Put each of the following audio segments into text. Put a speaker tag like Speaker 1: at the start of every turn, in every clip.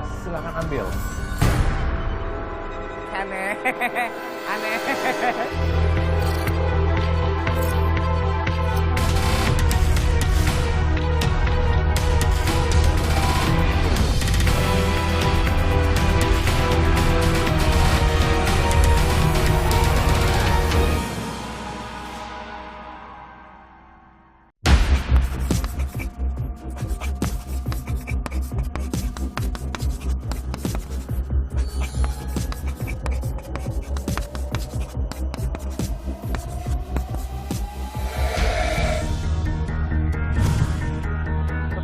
Speaker 1: bebas, silahkan ambil.
Speaker 2: Aneh. Aneh.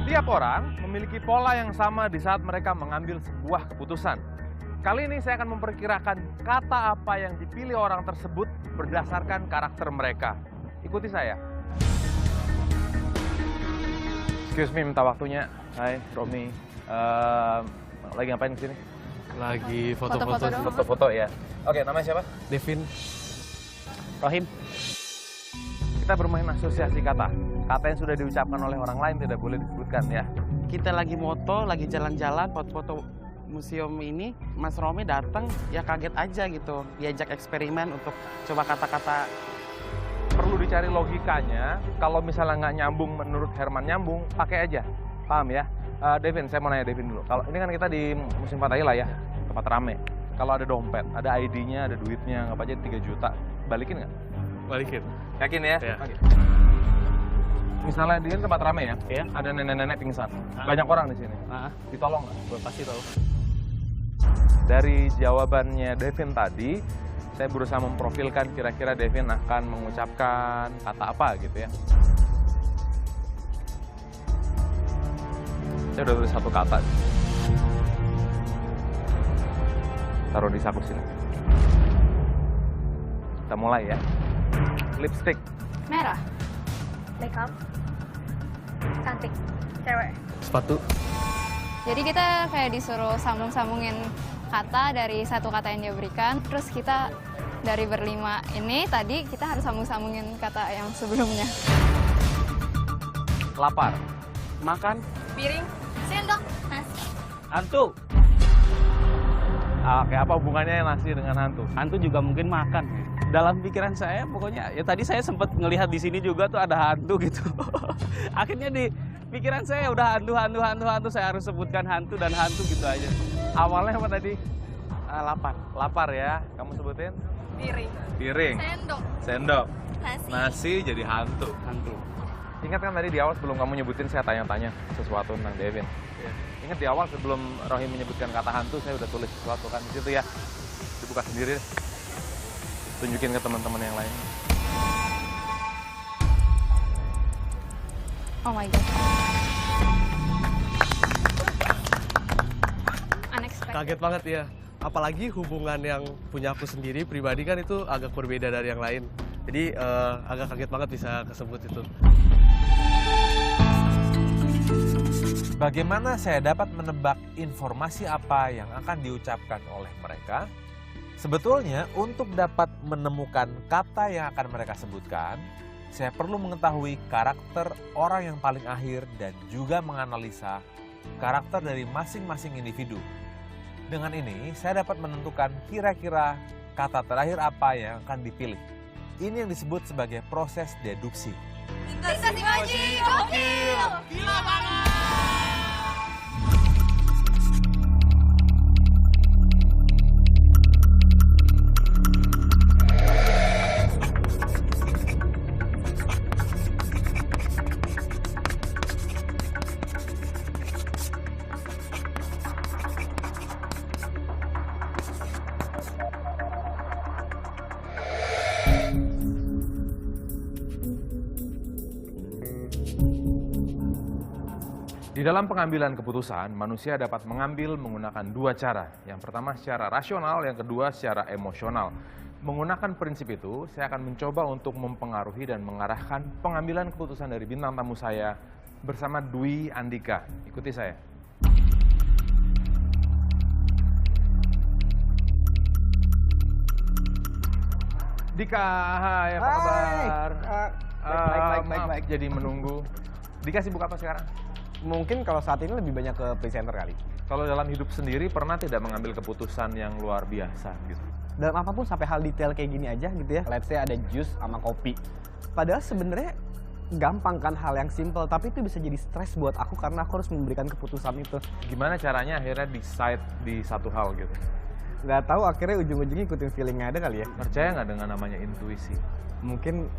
Speaker 1: Setiap orang memiliki pola yang sama di saat mereka mengambil sebuah keputusan. Kali ini saya akan memperkirakan kata apa yang dipilih orang tersebut berdasarkan karakter mereka. Ikuti saya. Excuse me, minta waktunya. Hai, Romi. Lagi ngapain di sini?
Speaker 3: Lagi
Speaker 4: Foto-foto
Speaker 3: foto-foto.
Speaker 4: doang.
Speaker 1: Foto-foto ya. Oke, namanya siapa?
Speaker 3: Devin.
Speaker 1: Rohim. Kita bermain asosiasi kata. Kata yang sudah diucapkan oleh orang lain tidak boleh disebutkan ya.
Speaker 2: Kita lagi moto, lagi jalan-jalan, foto-foto museum ini. Mas Romi datang, ya kaget aja gitu. Diajak eksperimen untuk coba kata-kata.
Speaker 1: Perlu dicari logikanya. Kalau misalnya nggak nyambung menurut Herman nyambung, pakai aja. Paham ya? Devin, saya mau nanya Devin dulu. Kalau ini kan kita di musim Fathahillah ya, tempat rame. Kalau ada dompet, ada ID-nya, ada duitnya, nggak aja 3 juta, balikin nggak?
Speaker 3: Balikin.
Speaker 1: Yakin ya?
Speaker 3: Iya.
Speaker 1: Oke. Misalnya di tempat rame ya,
Speaker 3: Iya.
Speaker 1: ada nenek-nenek pingsan. Banyak orang di sini.
Speaker 3: Ah,
Speaker 1: Ditolong nggak?
Speaker 3: gue pasti tahu.
Speaker 1: Dari jawabannya Devin tadi, saya berusaha memprofilkan kira-kira Devin akan mengucapkan kata apa gitu ya. Saya udah tulis satu kata. Taruh di saku sini. Kita mulai ya. Lipstick.
Speaker 4: Merah. Makeup. Cantik. Cewek.
Speaker 3: Sepatu.
Speaker 4: Jadi kita kayak disuruh sambung-sambungin kata dari satu kata yang dia berikan. Terus kita dari berlima ini tadi kita harus sambung-sambungin kata yang sebelumnya.
Speaker 1: Lapar.
Speaker 2: Makan,
Speaker 4: Piring. Sendok. Nasi.
Speaker 2: hantu.
Speaker 1: Oke, apa hubungannya nasi dengan hantu?
Speaker 2: Hantu juga mungkin makan. Dalam pikiran saya pokoknya, ya tadi saya sempat ngelihat di sini juga tuh ada hantu gitu. Akhirnya di pikiran saya udah hantu, saya harus sebutkan hantu dan hantu gitu aja.
Speaker 1: Awalnya apa tadi?
Speaker 2: Lapar.
Speaker 1: Lapar ya. Kamu sebutin?
Speaker 4: Piring.
Speaker 1: Piring.
Speaker 4: Sendok.
Speaker 1: Sendok.
Speaker 4: Nasi.
Speaker 1: Nasi jadi hantu.
Speaker 2: Hantu.
Speaker 1: Ingat kan tadi di awal sebelum kamu nyebutin saya tanya-tanya sesuatu tentang Devin. Ingat di awal sebelum Rohim menyebutkan kata hantu saya udah tulis sesuatu kan di situ ya. Dibuka sendiri deh. Tunjukin ke teman-teman yang lain.
Speaker 4: Oh my god. Unexpected.
Speaker 3: Kaget banget ya. Apalagi hubungan yang punya aku sendiri pribadi kan itu agak berbeda dari yang lain. Jadi agak kaget banget bisa kesebut itu.
Speaker 5: Bagaimana saya dapat menebak informasi apa yang akan diucapkan oleh mereka? Sebetulnya untuk dapat menemukan kata yang akan mereka sebutkan, saya perlu mengetahui karakter orang yang paling akhir dan juga menganalisa karakter dari masing-masing individu. Dengan ini, saya dapat menentukan kira-kira kata terakhir apa yang akan dipilih. Ini yang disebut sebagai proses deduksi.
Speaker 4: Dikasih gaji. Gokil. Gila banget.
Speaker 1: Di dalam pengambilan keputusan, manusia dapat mengambil menggunakan dua cara. Yang pertama secara rasional, yang kedua secara emosional. Menggunakan prinsip itu, saya akan mencoba untuk mempengaruhi dan mengarahkan pengambilan keputusan dari bintang tamu saya bersama Dwi Andika. Ikuti saya. Dika, hai, apa kabar?
Speaker 2: Baik.
Speaker 1: Maaf, jadi menunggu. Dika sibuk apa sekarang?
Speaker 6: Mungkin kalau saat ini lebih banyak ke presenter kali.
Speaker 1: Kalau dalam hidup sendiri pernah tidak mengambil keputusan yang luar biasa gitu?
Speaker 6: Dalam apapun sampai hal detail kayak gini aja gitu ya. Let's say ada jus sama kopi. Padahal sebenarnya gampang kan hal yang simple, tapi itu bisa jadi stres buat aku karena aku harus memberikan keputusan itu.
Speaker 1: Gimana caranya akhirnya decide di satu hal gitu?
Speaker 6: Nggak tahu akhirnya ujung-ujungnya ikutin feelingnya ada kali ya.
Speaker 1: Percaya nggak dengan namanya intuisi?
Speaker 6: Mungkin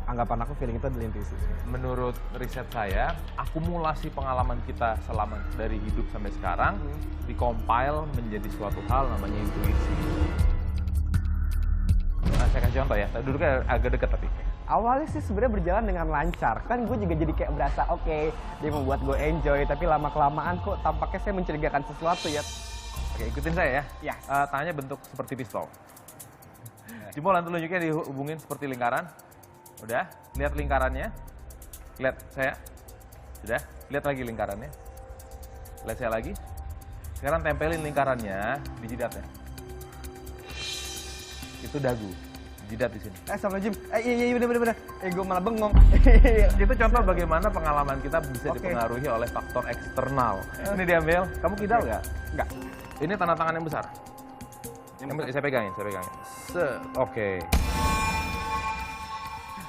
Speaker 6: anggapan aku feeling itu adalah intuisi.
Speaker 1: Menurut riset saya, akumulasi pengalaman kita selama dari hidup sampai sekarang dikompil menjadi suatu hal namanya intuisi. Nah, saya kasih contoh ya. Duduknya agak dekat tapi.
Speaker 6: Awalnya sih sebenarnya berjalan dengan lancar. Kan gue juga jadi kayak berasa oke, dia membuat gue enjoy, tapi lama-kelamaan kok tampaknya saya mencurigakan sesuatu ya.
Speaker 1: Oke, ikutin saya ya.
Speaker 6: Yes.
Speaker 1: Tangannya bentuk seperti pistol. Jempol dan telunjuknya dihubungin seperti lingkaran. Udah, lihat lingkarannya. Lihat saya. Sudah, lihat lagi lingkarannya. Lihat saya lagi. Sekarang tempelin lingkarannya di jidatnya. Itu dagu. Jidat di sini.
Speaker 6: Sama Jim. Iya bener. Gue malah bengong.
Speaker 1: Itu contoh bagaimana pengalaman kita bisa dipengaruhi oleh faktor eksternal. Ini diambil. Kamu kidal nggak?
Speaker 6: Nggak.
Speaker 1: Ini tanda tangan yang besar. Saya pegangin. Oke.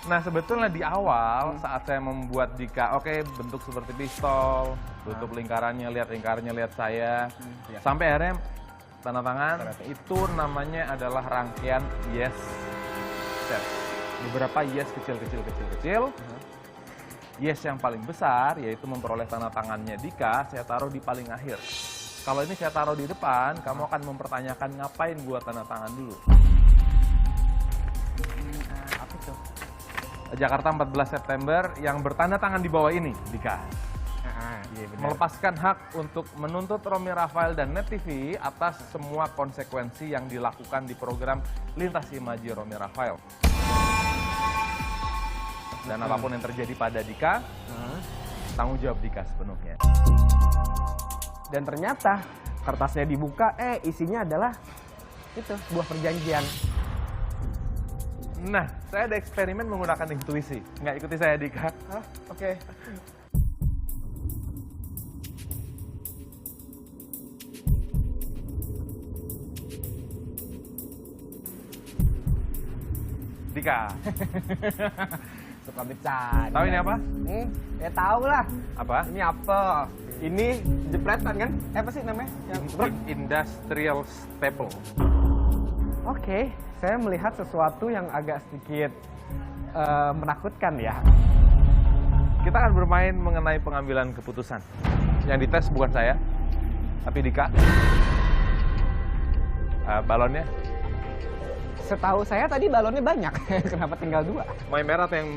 Speaker 1: Nah, sebetulnya di awal saat saya membuat Dika, bentuk seperti pistol, tutup lingkarannya, lihat saya, sampai akhirnya tanda tangan, itu namanya adalah rangkaian yes set. Beberapa yes kecil. Yes yang paling besar, yaitu memperoleh tanda tangannya Dika, saya taruh di paling akhir. Kalau ini saya taruh di depan, kamu akan mempertanyakan ngapain gua tanda tangan dulu.
Speaker 6: Apa itu?
Speaker 1: Jakarta 14 September yang bertanda tangan di bawah ini, Dika.
Speaker 6: Iya benar.
Speaker 1: Melepaskan hak untuk menuntut Romy Rafael dan Net TV atas semua konsekuensi yang dilakukan di program Lintas Imaji Romy Rafael. Dan apapun yang terjadi pada Dika, tanggung jawab Dika sepenuhnya.
Speaker 6: Dan ternyata kertasnya dibuka, isinya adalah itu sebuah perjanjian.
Speaker 1: Nah, saya ada eksperimen menggunakan intuisi. Nggak ikuti saya, Dika.
Speaker 6: Oke.
Speaker 1: Dika,
Speaker 6: Suka bercanda.
Speaker 1: tahu ini apa?
Speaker 6: Ya tahu lah.
Speaker 1: Apa?
Speaker 6: Ini apa? Ini jepretan kan? Apa sih namanya? Yang
Speaker 1: Industrial staple.
Speaker 6: Oke, saya melihat sesuatu yang agak sedikit menakutkan ya.
Speaker 1: Kita akan bermain mengenai pengambilan keputusan. Yang dites bukan saya, tapi Dika. Balonnya,
Speaker 6: Setahu saya tadi balonnya banyak. Kenapa tinggal 2?
Speaker 1: mau yang merah atau yang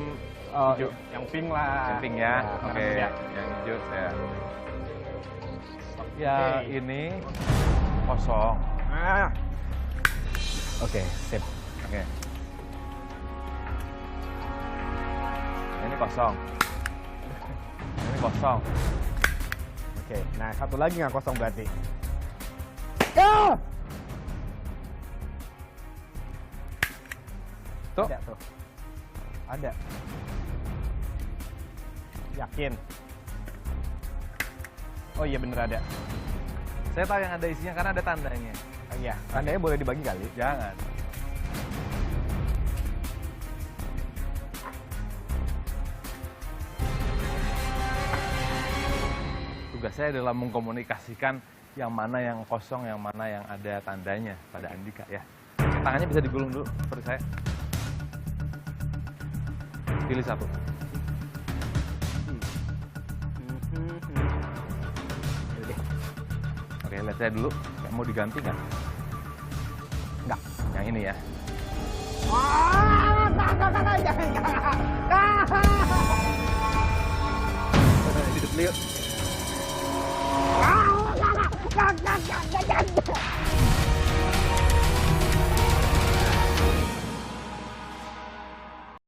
Speaker 1: hijau?
Speaker 6: Yang pink lah.
Speaker 1: Yang pink ya, oke.
Speaker 6: Ya.
Speaker 1: Yang hijau saya. Ya, ini kosong.
Speaker 6: Oke, sip.
Speaker 1: Oke. Ini kosong. Ini kosong.
Speaker 6: Oke, nah satu lagi nggak kosong berarti.
Speaker 1: Tuh.
Speaker 6: Ada tuh. Ada. Yakin? Oh iya bener ada.
Speaker 1: Saya tahu yang ada isinya karena ada tandanya.
Speaker 6: Oh, iya, tandanya boleh dibagi kali.
Speaker 1: Jangan. Tugas saya adalah mengkomunikasikan yang mana yang kosong, yang mana yang ada tandanya pada Andika ya. Tangannya bisa digulung dulu seperti saya. Pilih satu. Oke, lihat saya dulu. Kayak mau diganti nggak?
Speaker 6: Nggak.
Speaker 1: Yang ini ya. Hidup liuk.